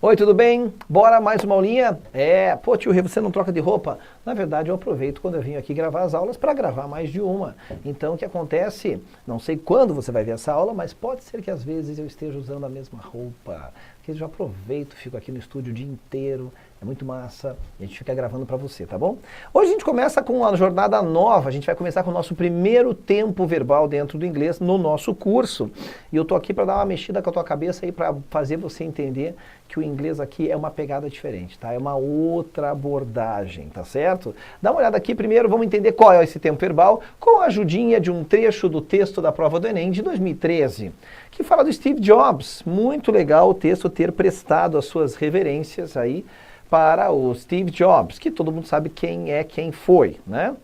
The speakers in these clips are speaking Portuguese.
Oi, tudo bem? Bora mais uma aulinha? Pô, tio Rê, você não troca de roupa? Na verdade, eu aproveito quando eu vim aqui gravar as aulas para gravar mais de uma. Então, o que acontece? Não sei quando você vai ver essa aula, mas pode ser que às vezes eu esteja usando a mesma roupa. Porque eu já aproveito, fico aqui no estúdio o dia inteiro, é muito massa, e a gente fica gravando para você, tá bom? Hoje a gente começa com uma jornada nova, a gente vai começar com o nosso primeiro tempo verbal dentro do inglês no nosso curso. E eu tô aqui para dar uma mexida com a tua cabeça aí para fazer você entender que o inglês aqui é uma pegada diferente, tá? É uma outra abordagem, tá certo? Dá uma olhada aqui primeiro, vamos entender qual é esse tempo verbal com a ajudinha de um trecho do texto da prova do Enem de 2013, que fala do Steve Jobs. Muito legal o texto ter prestado as suas reverências aí para o Steve Jobs, que todo mundo sabe quem foi, né?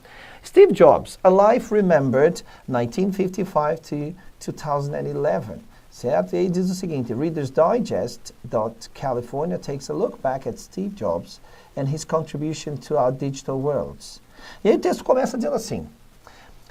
Steve Jobs, a life remembered 1955 to 2011. Certo? E aí diz o seguinte, Reader's Digest.California takes a look back at Steve Jobs and his contribution to our digital worlds. E aí o texto começa dizendo assim,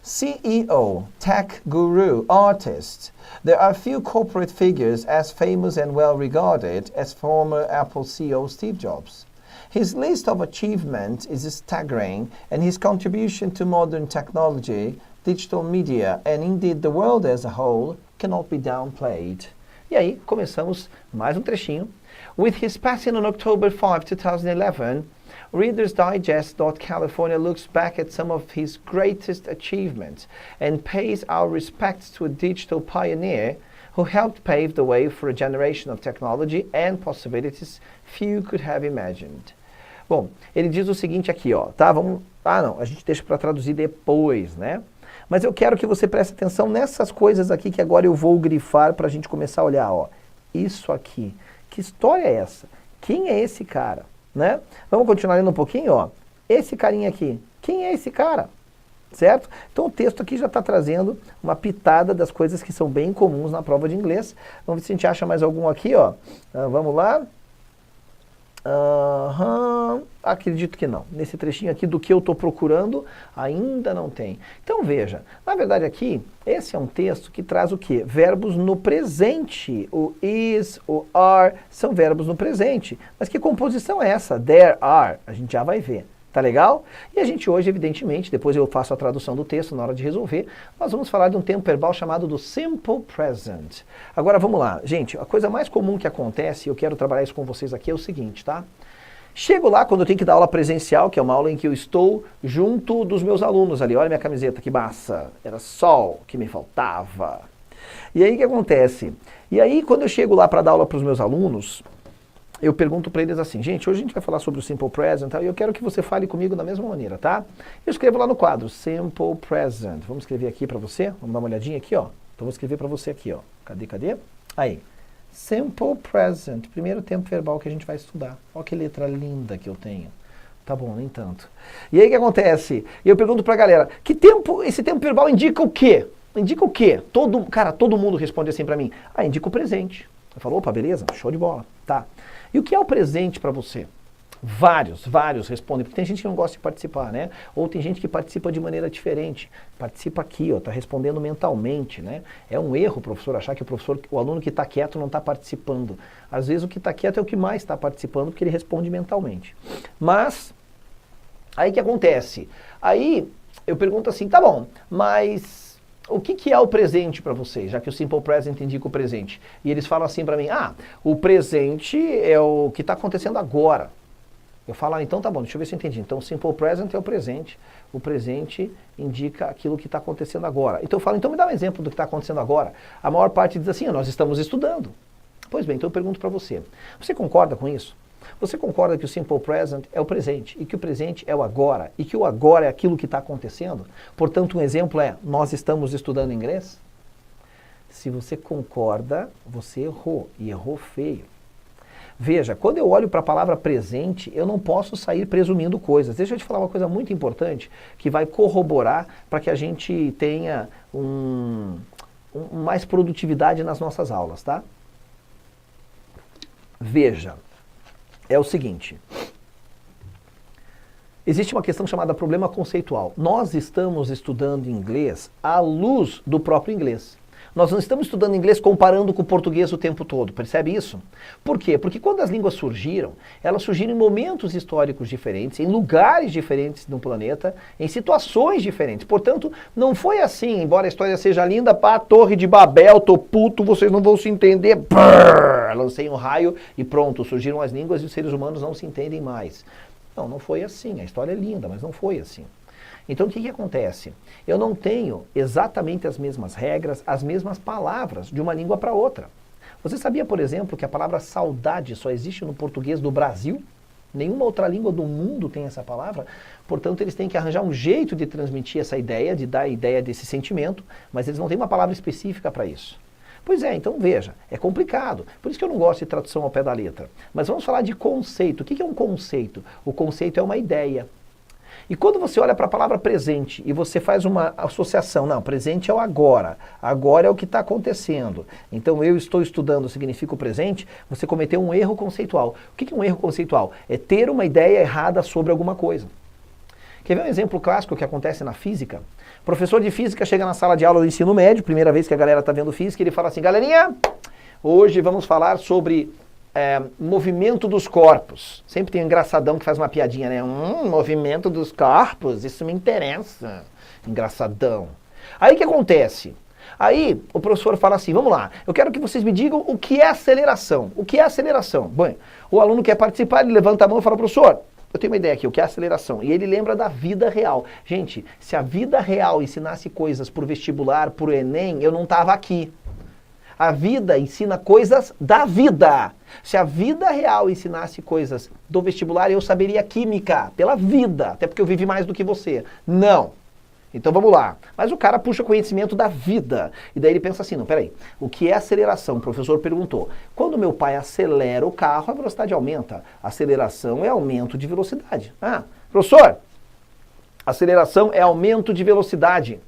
CEO, tech guru, artist, there are few corporate figures as famous and well-regarded as former Apple CEO Steve Jobs. His list of achievements is staggering, and his contribution to modern technology, digital media, and indeed the world as a whole cannot be downplayed. E aí, começamos mais um trechinho. With his passing on October 5, 2011, Reader's Digest.California looks back at some of his greatest achievements and pays our respects to a digital pioneer who helped pave the way for a generation of technology and possibilities few could have imagined. Bom, ele diz o seguinte aqui, ó, tá? Vamos... a gente deixa para traduzir depois, né? Mas eu quero que você preste atenção nessas coisas aqui que agora eu vou grifar para a gente começar a olhar, ó. Isso aqui. Que história é essa? Quem é esse cara? Né? Vamos continuar lendo um pouquinho, ó. Esse carinha aqui. Quem é esse cara? Certo? Então o texto aqui já está trazendo uma pitada das coisas que são bem comuns na prova de inglês. Vamos ver se a gente acha mais algum aqui, ó. Vamos lá. Acredito que não. Nesse trechinho aqui do que eu estou procurando, ainda não tem. Então veja, na verdade aqui, esse é um texto que traz o quê? Verbos no presente. O is, o are, são verbos no presente. Mas que composição é essa? There are, a gente já vai ver. Tá legal? E a gente hoje, evidentemente, depois eu faço a tradução do texto na hora de resolver, nós vamos falar de um tempo verbal chamado do Simple Present. Agora vamos lá. Gente, a coisa mais comum que acontece, e eu quero trabalhar isso com vocês aqui, é o seguinte, tá? Chego lá quando eu tenho que dar aula presencial, que é uma aula em que eu estou junto dos meus alunos ali. Olha minha camiseta, que massa. Era sol que me faltava. E aí o que acontece? E aí quando eu chego lá para dar aula para os meus alunos, eu pergunto para eles assim, gente, hoje a gente vai falar sobre o Simple Present, e eu quero que você fale comigo da mesma maneira, tá? Eu escrevo lá no quadro, Simple Present. Vamos escrever aqui para você? Vamos dar uma olhadinha aqui, ó. Então vou escrever para você aqui, ó. Cadê? Aí. Simple Present, primeiro tempo verbal que a gente vai estudar. Olha que letra linda que eu tenho. Tá bom, nem tanto. E aí o que acontece? Eu pergunto pra galera, esse tempo verbal indica o quê? Indica o quê? Todo mundo responde assim pra mim, indica o presente. Eu falo, opa, beleza, show de bola, tá. E o que é o presente para você? Vários respondem, porque tem gente que não gosta de participar, né? Ou tem gente que participa de maneira diferente. Participa aqui, ó, tá respondendo mentalmente, né? É um erro o professor achar que o aluno que está quieto não está participando. Às vezes o que está quieto é o que mais está participando, porque ele responde mentalmente. Mas, aí o que acontece? Aí eu pergunto assim, tá bom, mas o que é o presente para vocês, já que o Simple Present indica o presente? E eles falam assim para mim, o presente é o que está acontecendo agora. Eu falo, então tá bom, deixa eu ver se eu entendi. Então, o Simple Present é o presente indica aquilo que está acontecendo agora. Então eu falo, então me dá um exemplo do que está acontecendo agora. A maior parte diz assim, nós estamos estudando. Pois bem, então eu pergunto para você, você concorda com isso? Você concorda que o Simple Present é o presente, e que o presente é o agora, e que o agora é aquilo que está acontecendo? Portanto, um exemplo é, nós estamos estudando inglês? Se você concorda, você errou, e errou feio. Veja, quando eu olho para a palavra presente, eu não posso sair presumindo coisas. Deixa eu te falar uma coisa muito importante, que vai corroborar para que a gente tenha mais produtividade nas nossas aulas, tá? Veja. É o seguinte, existe uma questão chamada problema conceitual. Nós estamos estudando inglês à luz do próprio inglês. Nós não estamos estudando inglês comparando com o português o tempo todo, percebe isso? Por quê? Porque quando as línguas surgiram, elas surgiram em momentos históricos diferentes, em lugares diferentes no planeta, em situações diferentes. Portanto, não foi assim, embora a história seja linda, pá, Torre de Babel, tô puto, vocês não vão se entender, brrr, lancei um raio e pronto, surgiram as línguas e os seres humanos não se entendem mais. Não, não foi assim, a história é linda, mas não foi assim. Então o que acontece? Eu não tenho exatamente as mesmas regras, as mesmas palavras de uma língua para outra. Você sabia, por exemplo, que a palavra saudade só existe no português do Brasil? Nenhuma outra língua do mundo tem essa palavra. Portanto, eles têm que arranjar um jeito de transmitir essa ideia, de dar a ideia desse sentimento, mas eles não têm uma palavra específica para isso. Pois é, então veja, é complicado. Por isso que eu não gosto de tradução ao pé da letra. Mas vamos falar de conceito. O que é um conceito? O conceito é uma ideia. E quando você olha para a palavra presente e você faz uma associação, não, presente é o agora, agora é o que está acontecendo. Então eu estou estudando significa o presente, você cometeu um erro conceitual. O que é um erro conceitual? É ter uma ideia errada sobre alguma coisa. Quer ver um exemplo clássico que acontece na física? O professor de física chega na sala de aula do ensino médio, primeira vez que a galera está vendo física, ele fala assim, galerinha, hoje vamos falar sobre movimento dos corpos. Sempre tem um engraçadão que faz uma piadinha, né? Movimento dos corpos, isso me interessa. Engraçadão. Aí o que acontece? Aí o professor fala assim, vamos lá, eu quero que vocês me digam o que é aceleração. O que é aceleração? Bom, o aluno quer participar, ele levanta a mão e fala, professor, eu tenho uma ideia aqui, o que é aceleração? E ele lembra da vida real. Gente, se a vida real ensinasse coisas por vestibular, por Enem, eu não estava aqui. A vida ensina coisas da vida. Se a vida real ensinasse coisas do vestibular, eu saberia química, pela vida, até porque eu vivi mais do que você. Não. Então vamos lá. Mas o cara puxa conhecimento da vida. E daí ele pensa assim, não, peraí, o que é aceleração? O professor perguntou. Quando meu pai acelera o carro, a velocidade aumenta. Aceleração é aumento de velocidade. Ah, professor, aceleração é aumento de velocidade.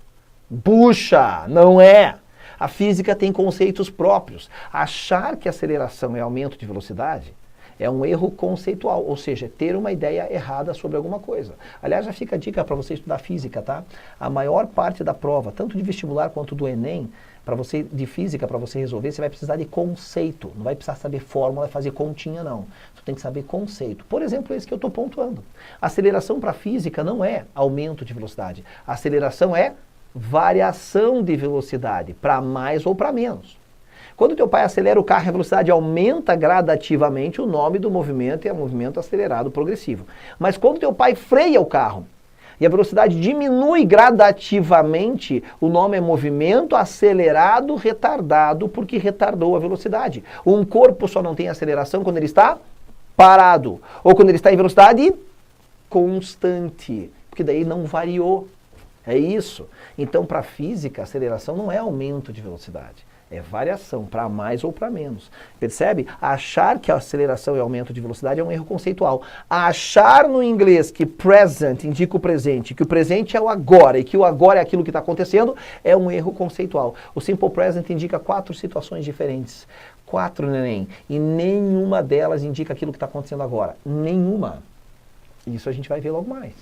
Puxa, não é. A física tem conceitos próprios. Achar que aceleração é aumento de velocidade é um erro conceitual, ou seja, ter uma ideia errada sobre alguma coisa. Aliás, já fica a dica para você estudar física, tá? A maior parte da prova, tanto de vestibular quanto do Enem, para você de física, para você resolver, você vai precisar de conceito. Não vai precisar saber fórmula e fazer continha, não. Você tem que saber conceito. Por exemplo, esse que eu estou pontuando. Aceleração para física não é aumento de velocidade. A aceleração é variação de velocidade, para mais ou para menos. Quando teu pai acelera o carro e a velocidade aumenta gradativamente, o nome do movimento é movimento acelerado progressivo. Mas quando teu pai freia o carro e a velocidade diminui gradativamente, o nome é movimento acelerado retardado, porque retardou a velocidade. Um corpo só não tem aceleração quando ele está parado, ou quando ele está em velocidade constante, porque daí não variou. É isso. Então, para a física, aceleração não é aumento de velocidade. É variação, para mais ou para menos. Percebe? Achar que a aceleração é aumento de velocidade é um erro conceitual. Achar no inglês que present indica o presente, que o presente é o agora e que o agora é aquilo que está acontecendo, é um erro conceitual. O simple present indica 4 situações diferentes. 4, neném. E nenhuma delas indica aquilo que está acontecendo agora. Nenhuma. Isso a gente vai ver logo mais.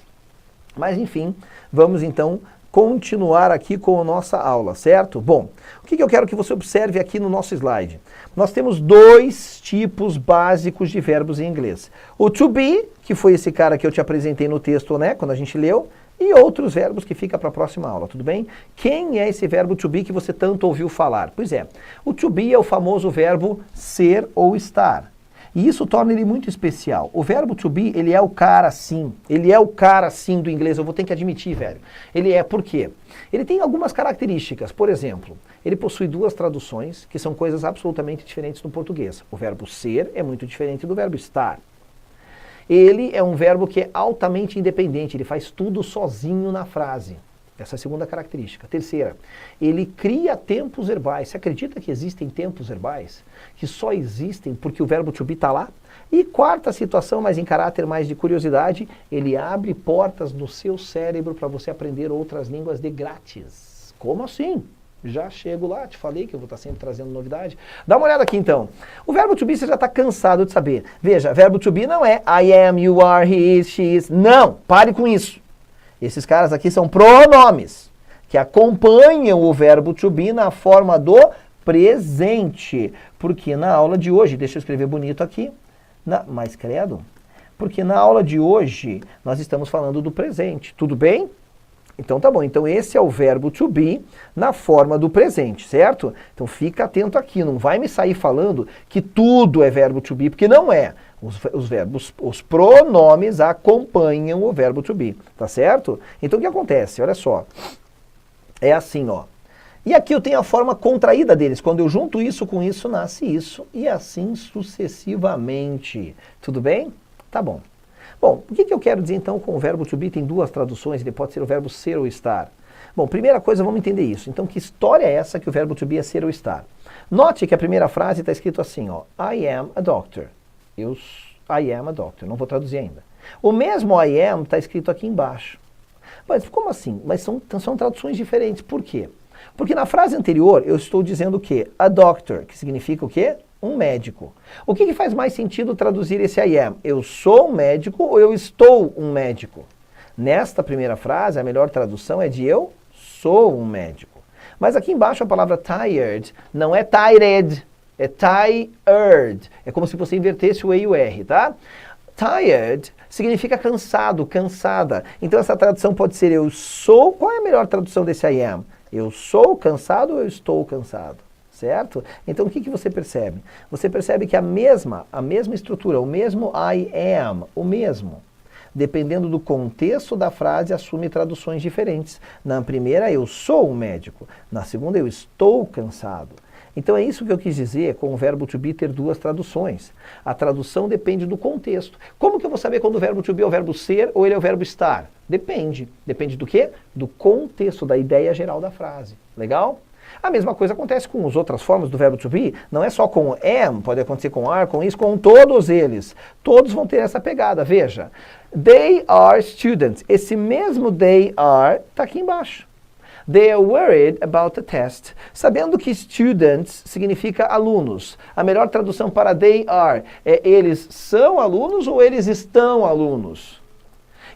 Mas enfim, vamos então continuar aqui com a nossa aula, certo? Bom, o que eu quero que você observe aqui no nosso slide? Nós temos 2 tipos básicos de verbos em inglês. O to be, que foi esse cara que eu te apresentei no texto, né, quando a gente leu, e outros verbos que fica para a próxima aula, tudo bem? Quem é esse verbo to be que você tanto ouviu falar? Pois é, o to be é o famoso verbo ser ou estar. E isso torna ele muito especial. O verbo to be, ele é o cara sim. Ele é o cara sim do inglês, eu vou ter que admitir, velho. Ele é, por quê? Ele tem algumas características. Por exemplo, ele possui 2 traduções que são coisas absolutamente diferentes no português. O verbo ser é muito diferente do verbo estar. Ele é um verbo que é altamente independente, ele faz tudo sozinho na frase. Essa é a segunda característica. Terceira, ele cria tempos verbais. Você acredita que existem tempos verbais? Que só existem porque o verbo to be está lá? E quarta situação, mas em caráter mais de curiosidade, ele abre portas no seu cérebro para você aprender outras línguas de grátis. Como assim? Já chego lá, te falei que eu vou estar sempre trazendo novidade. Dá uma olhada aqui então. O verbo to be você já está cansado de saber. Veja, verbo to be não é I am, you are, he is, she is. Não, pare com isso. Esses caras aqui são pronomes. que acompanham o verbo to be na forma do presente. Porque na aula de hoje, deixa eu escrever bonito aqui, mas credo, porque na aula de hoje nós estamos falando do presente, tudo bem? Então tá bom, então esse é o verbo to be na forma do presente, certo? Então fica atento aqui, não vai me sair falando que tudo é verbo to be, porque não é. Os verbos, os pronomes acompanham o verbo to be, tá certo? Então o que acontece? Olha só, é assim, ó. E aqui eu tenho a forma contraída deles, quando eu junto isso com isso, nasce isso, e assim sucessivamente. Tudo bem? Tá bom. Bom, o que eu quero dizer então com o verbo to be? Tem duas traduções, ele pode ser o verbo ser ou estar. Bom, primeira coisa, vamos entender isso. Então, que história é essa que o verbo to be é ser ou estar? Note que a primeira frase está escrito assim, ó, I am a doctor. I am a doctor, não vou traduzir ainda. O mesmo I am está escrito aqui embaixo. Mas como assim? Mas são traduções diferentes. Por quê? Porque na frase anterior eu estou dizendo o quê? A doctor, que significa o quê? Um médico. O que faz mais sentido traduzir esse I am? Eu sou um médico ou eu estou um médico? Nesta primeira frase, a melhor tradução é de eu sou um médico. Mas aqui embaixo a palavra tired não é tired, é tired. É como se você invertesse o E e o R, tá? Tired significa cansado, cansada. Então essa tradução pode ser eu sou... Qual é a melhor tradução desse I am? Eu sou cansado ou eu estou cansado? Certo? Então o que você percebe? Você percebe que a mesma estrutura, o mesmo I am, o mesmo, dependendo do contexto da frase, assume traduções diferentes. Na primeira, eu sou um médico. Na segunda, eu estou cansado. Então é isso que eu quis dizer com o verbo to be ter duas traduções. A tradução depende do contexto. Como que eu vou saber quando o verbo to be é o verbo ser ou ele é o verbo estar? Depende. Depende do quê? Do contexto, da ideia geral da frase. Legal? A mesma coisa acontece com as outras formas do verbo to be, não é só com am, pode acontecer com are, com is, com todos eles. Todos vão ter essa pegada, veja. They are students. Esse mesmo they are está aqui embaixo. They are worried about the test. Sabendo que students significa alunos, a melhor tradução para they are é eles são alunos ou eles estão alunos?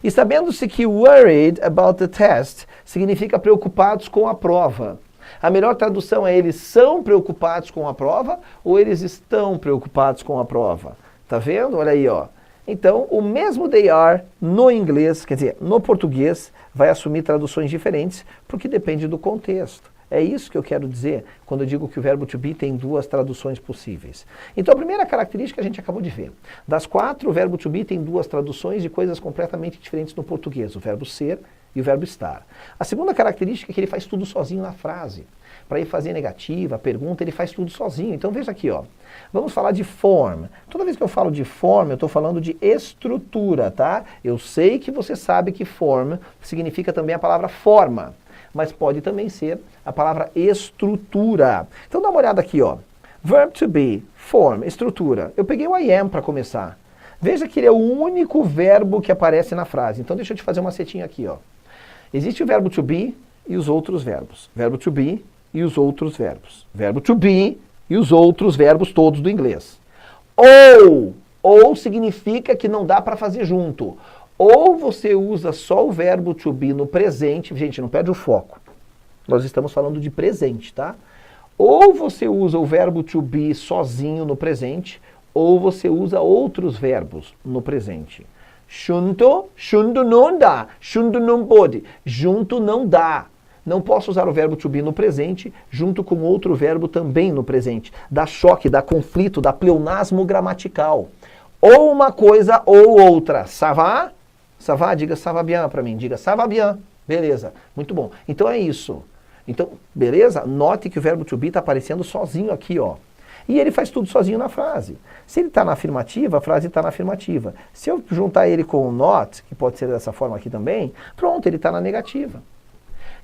E sabendo-se que worried about the test significa preocupados com a prova, a melhor tradução é eles são preocupados com a prova ou eles estão preocupados com a prova? Tá vendo? Olha aí, ó. Então, o mesmo they are no inglês, quer dizer, no português, vai assumir traduções diferentes, porque depende do contexto. É isso que eu quero dizer quando eu digo que o verbo to be tem duas traduções possíveis. Então, a primeira característica a gente acabou de ver. Das quatro, o verbo to be tem duas traduções de coisas completamente diferentes no português, o verbo ser e o verbo estar. A segunda característica é que ele faz tudo sozinho na frase. Para ele fazer negativa, pergunta, ele faz tudo sozinho. Então veja aqui, ó. Vamos falar de form. Toda vez que eu falo de form, eu estou falando de estrutura, tá? Eu sei que você sabe que form significa também a palavra forma, mas pode também ser a palavra estrutura. Então dá uma olhada aqui, ó. Verb to be, form, estrutura. Eu peguei o I am para começar. Veja que ele é o único verbo que aparece na frase. Então deixa eu te fazer uma setinha aqui, ó. Existe o verbo to be e os outros verbos. Verbo to be e os outros verbos. Verbo to be e os outros verbos todos do inglês. Ou significa que não dá para fazer junto. Ou você usa só o verbo to be no presente, gente, não perde o foco. Nós estamos falando de presente, tá? Ou você usa o verbo to be sozinho no presente, ou você usa outros verbos no presente. Junto não dá, junto não pode, junto não dá. Não posso usar o verbo to be no presente junto com outro verbo também no presente. Dá choque, dá conflito, dá pleonasmo gramatical. Ou uma coisa ou outra. Ça va? Ça va? Diga ça va bien para mim. Diga ça va bien. Beleza. Muito bom. Então é isso. Então, beleza? Note que o verbo to be está aparecendo sozinho aqui, ó. E ele faz tudo sozinho na frase. Se ele está na afirmativa, a frase está na afirmativa. Se eu juntar ele com o not, que pode ser dessa forma aqui também, pronto, ele está na negativa.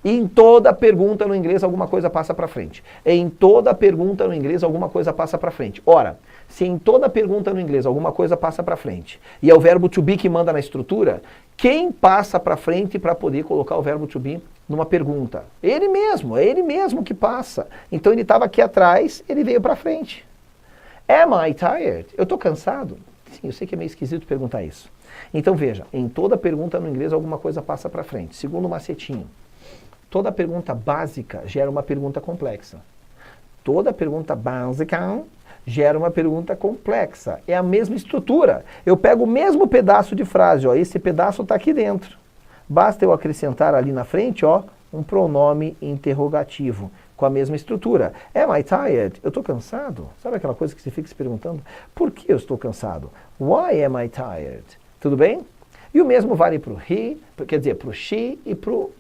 E em toda pergunta no inglês alguma coisa passa para frente. Em toda pergunta no inglês alguma coisa passa para frente. Ora, se em toda pergunta no inglês alguma coisa passa para frente, e é o verbo to be que manda na estrutura, quem passa para frente para poder colocar o verbo to be numa pergunta? Ele mesmo, é ele mesmo que passa. Então ele estava aqui atrás, ele veio para frente. Am I tired? Eu estou cansado? Sim, eu sei que é meio esquisito perguntar isso. Então veja, em toda pergunta no inglês alguma coisa passa para frente. Segundo macetinho. Toda pergunta básica gera uma pergunta complexa. Toda pergunta básica gera uma pergunta complexa. É a mesma estrutura. Eu pego o mesmo pedaço de frase, ó, esse pedaço está aqui dentro. Basta eu acrescentar ali na frente, ó, um pronome interrogativo com a mesma estrutura. Am I tired? Eu estou cansado? Sabe aquela coisa que você fica se perguntando? Por que eu estou cansado? Why am I tired? Tudo bem? E o mesmo vale para o he, quer dizer, para o she e para o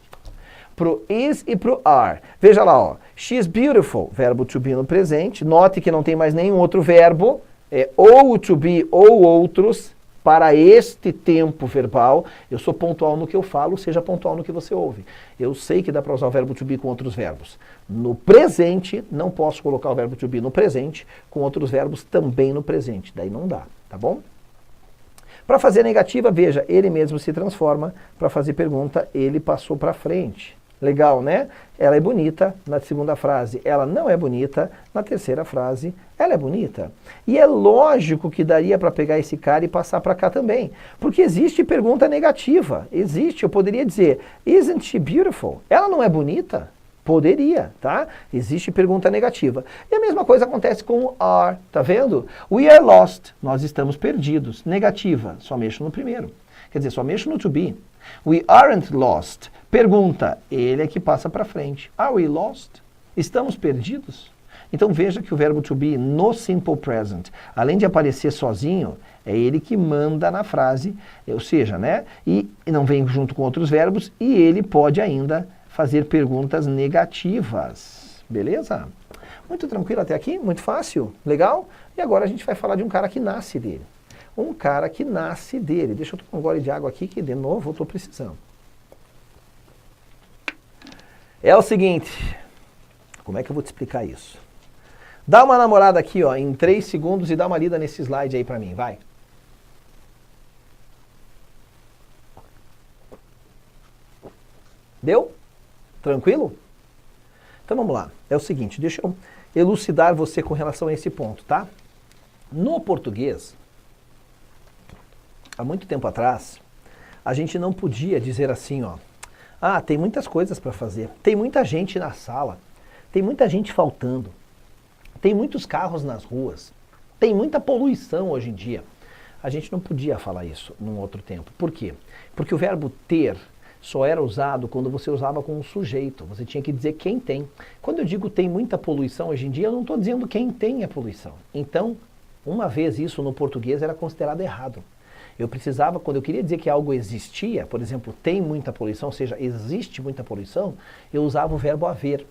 is e para o are. Veja lá, ó. She is beautiful, verbo to be no presente. Note que não tem mais nenhum outro verbo. É ou to be ou outros para este tempo verbal. Eu sou pontual no que eu falo, seja pontual no que você ouve. Eu sei que dá para usar o verbo to be com outros verbos. No presente, não posso colocar o verbo to be no presente com outros verbos também no presente. Daí não dá, tá bom? Para fazer negativa, veja, ele mesmo se transforma. Para fazer pergunta, ele passou para frente. Legal, né? Ela é bonita, na segunda frase. Ela não é bonita, na terceira frase. Ela é bonita. E é lógico que daria para pegar esse cara e passar para cá também. Porque existe pergunta negativa. Existe, eu poderia dizer, isn't she beautiful? Ela não é bonita? Poderia, tá? Existe pergunta negativa. E a mesma coisa acontece com o are, tá vendo? We are lost, nós estamos perdidos. Negativa, só mexo no primeiro. Quer dizer, só mexo no to be. We aren't lost. Pergunta, ele é que passa para frente. Are we lost? Estamos perdidos? Então veja que o verbo to be no simple present, além de aparecer sozinho, é ele que manda na frase, ou seja, né? E não vem junto com outros verbos, e ele pode ainda fazer perguntas negativas. Beleza? Muito tranquilo até aqui? Muito fácil? Legal? E agora a gente vai falar de um cara que nasce dele. Um cara que nasce dele. Deixa eu tomar um gole de água aqui, que de novo eu estou precisando. É o seguinte, como é que eu vou te explicar isso? Dá uma namorada aqui, ó, em 3 segundos e dá uma lida nesse slide aí pra mim, vai. Deu? Tranquilo? Então vamos lá. É o seguinte, deixa eu elucidar você com relação a esse ponto, tá? No português, há muito tempo atrás, a gente não podia dizer assim, ó, ah, tem muitas coisas para fazer, tem muita gente na sala, tem muita gente faltando, tem muitos carros nas ruas, tem muita poluição hoje em dia. A gente não podia falar isso num outro tempo. Por quê? Porque o verbo ter só era usado quando você usava com um sujeito. Você tinha que dizer quem tem. Quando eu digo tem muita poluição hoje em dia, eu não estou dizendo quem tem a poluição. Então, uma vez isso no português era considerado errado. Eu precisava, quando eu queria dizer que algo existia, por exemplo, tem muita poluição, ou seja, existe muita poluição, eu usava o verbo haver,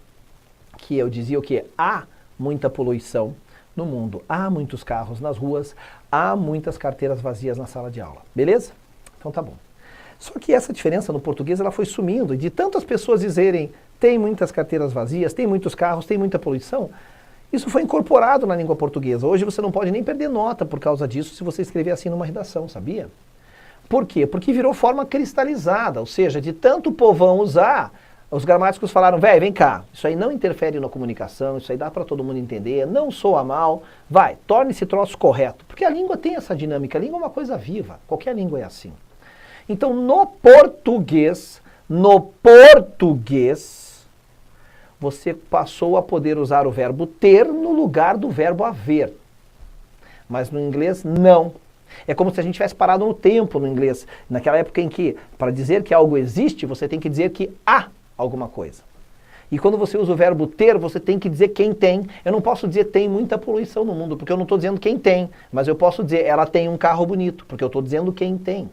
que eu dizia o quê? Há muita poluição no mundo, há muitos carros nas ruas, há muitas carteiras vazias na sala de aula. Beleza? Então tá bom. Só que essa diferença no português ela foi sumindo, e de tantas pessoas dizerem tem muitas carteiras vazias, tem muitos carros, tem muita poluição, isso foi incorporado na língua portuguesa. Hoje você não pode nem perder nota por causa disso se você escrever assim numa redação, sabia? Por quê? Porque virou forma cristalizada, ou seja, de tanto povão usar, os gramáticos falaram, velho, vem cá, isso aí não interfere na comunicação, isso aí dá para todo mundo entender, não soa mal, vai, torne esse troço correto. Porque a língua tem essa dinâmica, a língua é uma coisa viva, qualquer língua é assim. Então, no português, você passou a poder usar o verbo ter no lugar do verbo haver. Mas no inglês, não. É como se a gente tivesse parado no tempo no inglês. Naquela época em que, para dizer que algo existe, você tem que dizer que há alguma coisa. E quando você usa o verbo ter, você tem que dizer quem tem. Eu não posso dizer tem muita poluição no mundo, porque eu não estou dizendo quem tem. Mas eu posso dizer ela tem um carro bonito, porque eu estou dizendo quem tem.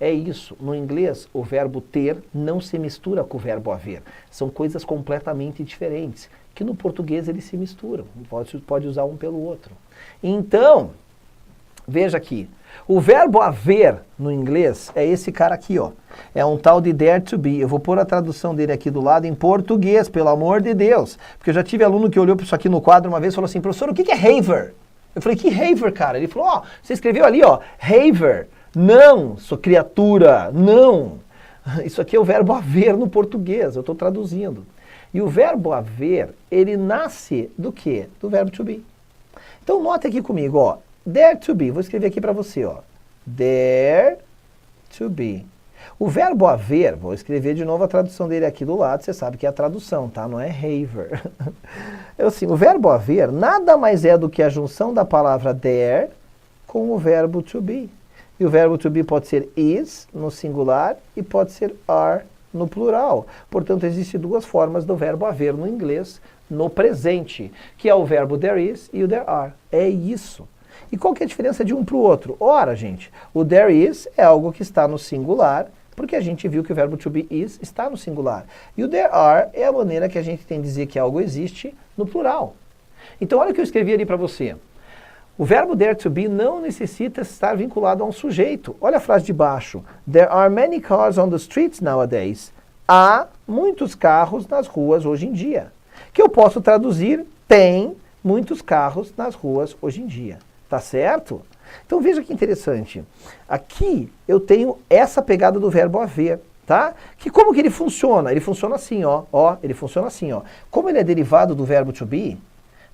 É isso. No inglês, o verbo ter não se mistura com o verbo haver. São coisas completamente diferentes, que no português eles se misturam. Pode usar um pelo outro. Então, veja aqui. O verbo haver no inglês é esse cara aqui, ó. É um tal de dare to be. Eu vou pôr a tradução dele aqui do lado em português, pelo amor de Deus. Porque eu já tive aluno que olhou para isso aqui no quadro uma vez e falou assim, professor, o que é haver? Eu falei, que haver, cara? Ele falou, ó, você escreveu ali, ó, haver. Não, sua criatura, não. Isso aqui é o verbo haver no português, eu estou traduzindo. E o verbo haver, ele nasce do quê? Do verbo to be. Então note aqui comigo, ó, dare to be, vou escrever aqui para você, ó. Dare to be. O verbo haver, vou escrever de novo a tradução dele aqui do lado, você sabe que é a tradução, tá? Não é haver. É assim, o verbo haver nada mais é do que a junção da palavra there com o verbo to be. E o verbo to be pode ser is, no singular, e pode ser are, no plural. Portanto, existem duas formas do verbo haver no inglês, no presente, que é o verbo there is e o there are. É isso. E qual que é a diferença de um para o outro? Ora, gente, o there is é algo que está no singular, porque a gente viu que o verbo to be is está no singular. E o there are é a maneira que a gente tem de dizer que algo existe no plural. Então, olha o que eu escrevi ali para você. O verbo there to be não necessita estar vinculado a um sujeito. Olha a frase de baixo. There are many cars on the streets nowadays. Há muitos carros nas ruas hoje em dia. Que eu posso traduzir, tem muitos carros nas ruas hoje em dia. Tá certo? Então veja que interessante. Aqui eu tenho essa pegada do verbo haver, tá? Que como que ele funciona? Ele funciona assim, ó. Ele funciona assim, ó. Como ele é derivado do verbo to be,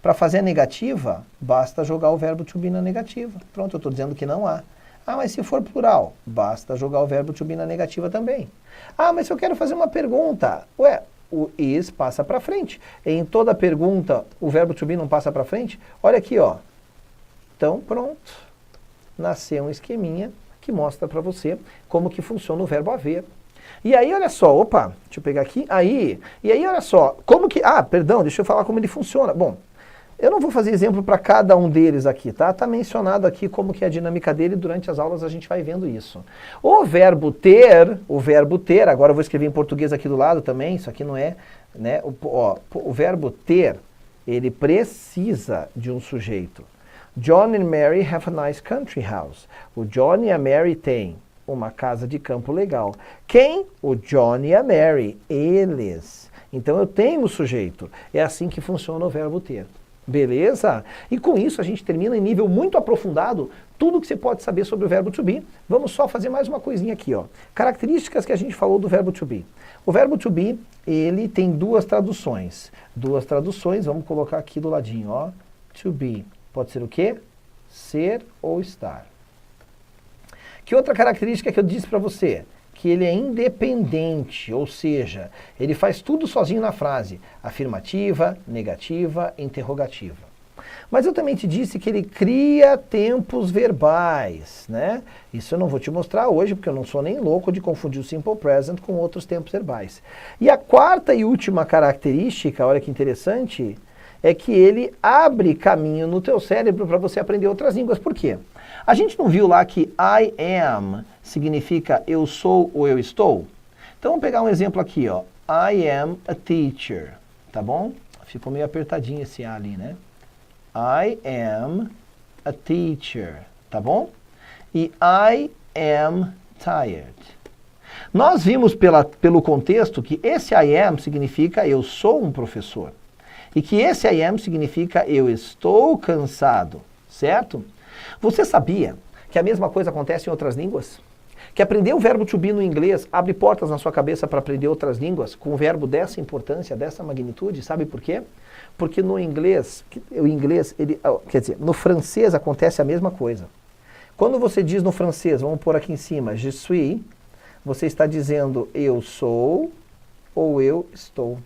para fazer a negativa, basta jogar o verbo to be na negativa. Pronto, eu estou dizendo que não há. Ah, mas se for plural, basta jogar o verbo to be na negativa também. Ah, mas se eu quero fazer uma pergunta, ué, o is passa para frente. Em toda pergunta, o verbo to be não passa para frente? Olha aqui, ó. Então, pronto. Nasceu um esqueminha que mostra para você como que funciona o verbo haver. E aí, olha só, opa, deixa eu pegar aqui, e aí, olha só, como que, perdão, deixa eu falar como ele funciona. Bom, eu não vou fazer exemplo para cada um deles aqui, tá? Tá mencionado aqui como que é a dinâmica dele, durante as aulas a gente vai vendo isso. O verbo ter, agora eu vou escrever em português aqui do lado também, isso aqui não é, né? O verbo ter, ele precisa de um sujeito. John and Mary have a nice country house. O John e a Mary têm uma casa de campo legal. Quem? O John e a Mary. Eles. Então eu tenho o sujeito. É assim que funciona o verbo ter. Beleza? E com isso a gente termina em nível muito aprofundado tudo que você pode saber sobre o verbo to be. Vamos só fazer mais uma coisinha aqui, ó. Características que a gente falou do verbo to be. O verbo to be, ele tem duas traduções. Vamos colocar aqui do ladinho, ó. To be. Pode ser o quê? Ser ou estar. Que outra característica que eu disse para você? Que ele é independente, ou seja, ele faz tudo sozinho na frase. Afirmativa, negativa, interrogativa. Mas eu também te disse que ele cria tempos verbais, né? Isso eu não vou te mostrar hoje, porque eu não sou nem louco de confundir o simple present com outros tempos verbais. E a quarta e última característica, olha que interessante, é que ele abre caminho no teu cérebro para você aprender outras línguas. Por quê? A gente não viu lá que I am significa eu sou ou eu estou? Então vamos pegar um exemplo aqui, ó. I am a teacher, tá bom? Ficou meio apertadinho esse A ali, né? I am a teacher, tá bom? E I am tired. Nós vimos pelo contexto que esse I am significa eu sou um professor. E que esse I am significa eu estou cansado, certo? Você sabia que a mesma coisa acontece em outras línguas? Que aprender o verbo to be no inglês abre portas na sua cabeça para aprender outras línguas com um verbo dessa importância, dessa magnitude? Sabe por quê? Porque no inglês, no francês acontece a mesma coisa. Quando você diz no francês, vamos pôr aqui em cima, je suis, você está dizendo eu sou ou eu estou.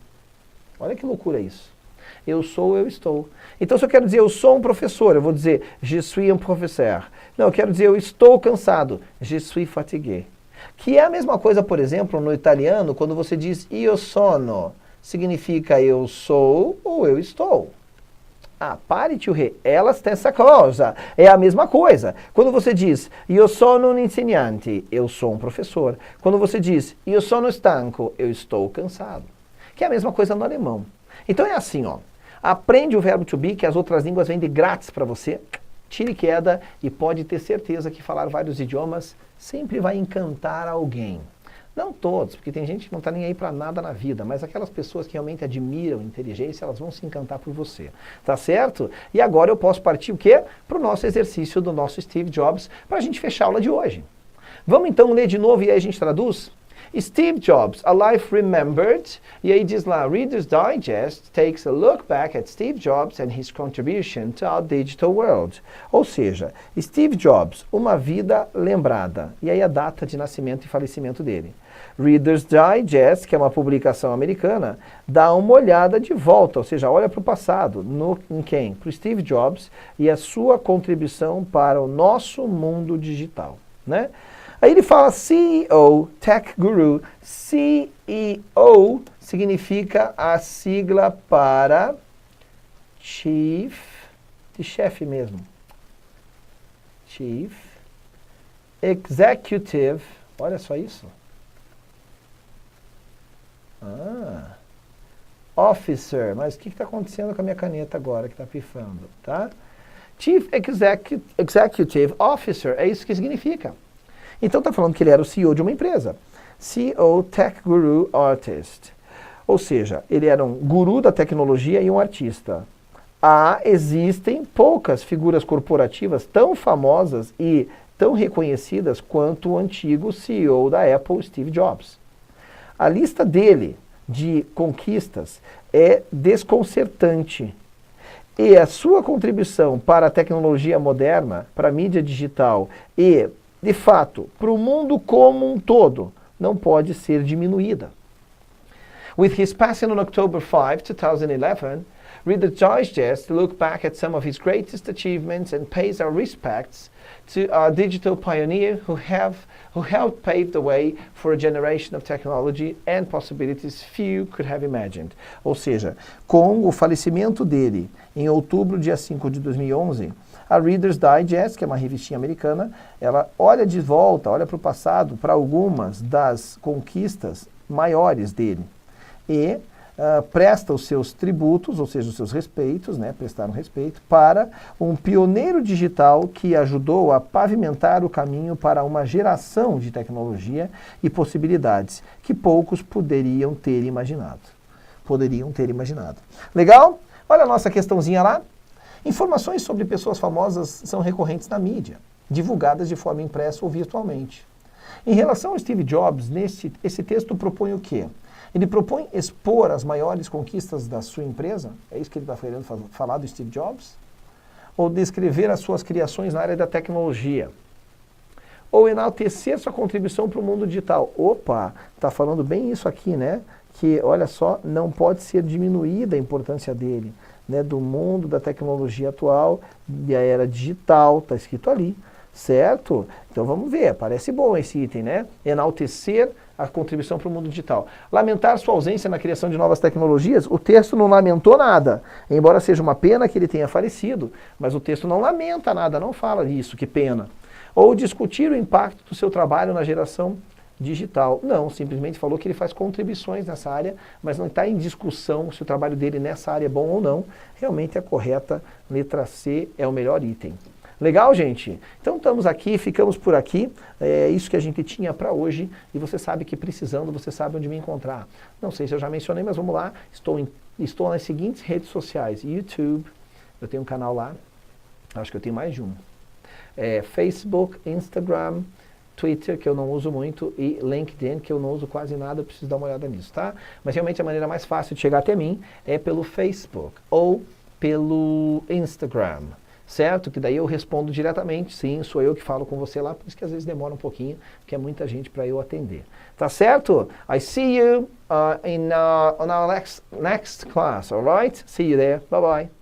Olha que loucura isso. Eu sou, eu estou. Então, se eu quero dizer eu sou um professor, eu vou dizer je suis un professeur. Não, eu quero dizer eu estou cansado, je suis fatigué. Que é a mesma coisa, por exemplo, no italiano, quando você diz io sono, significa eu sou ou eu estou. Pare, tio Rê, elas têm essa coisa. É a mesma coisa. Quando você diz io sono un insegnante, eu sou um professor. Quando você diz io sono stanco, eu estou cansado. Que é a mesma coisa no alemão. Então é assim, ó. Aprende o verbo to be, que as outras línguas vêm de grátis para você. Tire queda e pode ter certeza que falar vários idiomas sempre vai encantar alguém. Não todos, porque tem gente que não está nem aí para nada na vida, mas aquelas pessoas que realmente admiram inteligência, elas vão se encantar por você. Tá certo? E agora eu posso partir o quê? Para o nosso exercício do nosso Steve Jobs, para a gente fechar a aula de hoje. Vamos então ler de novo e aí a gente traduz? Steve Jobs, A Life Remembered, e aí diz lá, Reader's Digest takes a look back at Steve Jobs and his contribution to our digital world. Ou seja, Steve Jobs, uma vida lembrada, e aí a data de nascimento e falecimento dele. Reader's Digest, que é uma publicação americana, dá uma olhada de volta, ou seja, olha para o passado, em quem? Para o Steve Jobs e a sua contribuição para o nosso mundo digital, né? Aí ele fala CEO, Tech Guru. CEO significa a sigla para Chief, de chefe mesmo. Chief Executive, olha só isso. Officer, mas o que está acontecendo com a minha caneta agora que está pifando, tá? Chief Executive Officer, é isso que significa. Então está falando que ele era o CEO de uma empresa. CEO Tech Guru Artist. Ou seja, ele era um guru da tecnologia e um artista. Existem poucas figuras corporativas tão famosas e tão reconhecidas quanto o antigo CEO da Apple, Steve Jobs. A lista dele de conquistas é desconcertante. E a sua contribuição para a tecnologia moderna, para a mídia digital e, de fato, para o mundo como um todo, não pode ser diminuída. With his passing on October 5, 2011, Reader's Digest look back at some of his greatest achievements and pays our respects to our digital pioneer who helped pave the way for a generation of technology and possibilities few could have imagined. Ou seja, com o falecimento dele em outubro, dia 5 de 2011, a Reader's Digest, que é uma revistinha americana, ela olha de volta, olha para o passado, para algumas das conquistas maiores dele. E presta os seus tributos, ou seja, os seus respeitos, né, prestaram respeito, para um pioneiro digital que ajudou a pavimentar o caminho para uma geração de tecnologia e possibilidades que poucos poderiam ter imaginado. Legal? Olha a nossa questãozinha lá. Informações sobre pessoas famosas são recorrentes na mídia, divulgadas de forma impressa ou virtualmente. Em relação ao Steve Jobs, esse texto propõe o quê? Ele propõe expor as maiores conquistas da sua empresa, é isso que ele está querendo falar do Steve Jobs? Ou descrever as suas criações na área da tecnologia? Ou enaltecer sua contribuição para o mundo digital? Opa, está falando bem isso aqui, né? Que, olha só, não pode ser diminuída a importância dele, né? Do mundo da tecnologia atual, da era digital, está escrito ali, certo? Então vamos ver, parece bom esse item, né? Enaltecer a contribuição para o mundo digital. Lamentar sua ausência na criação de novas tecnologias, o texto não lamentou nada, embora seja uma pena que ele tenha falecido, mas o texto não lamenta nada, não fala isso, que pena. Ou discutir o impacto do seu trabalho na geração digital. Não, simplesmente falou que ele faz contribuições nessa área, mas não está em discussão se o trabalho dele nessa área é bom ou não. Realmente a correta letra C é o melhor item. Legal, gente? Então estamos aqui, ficamos por aqui. É isso que a gente tinha para hoje. E você sabe que precisando, você sabe onde me encontrar. Não sei se eu já mencionei, mas vamos lá. Estou nas seguintes redes sociais. YouTube, eu tenho um canal lá. Acho que eu tenho mais de um. Facebook, Instagram, Twitter, que eu não uso muito, e LinkedIn, que eu não uso quase nada, eu preciso dar uma olhada nisso, tá? Mas realmente a maneira mais fácil de chegar até mim é pelo Facebook ou pelo Instagram. Certo? Que daí eu respondo diretamente, sim, sou eu que falo com você lá, por isso que às vezes demora um pouquinho, porque é muita gente para eu atender. Tá certo? I see you on our next class, alright? See you there. Bye-bye.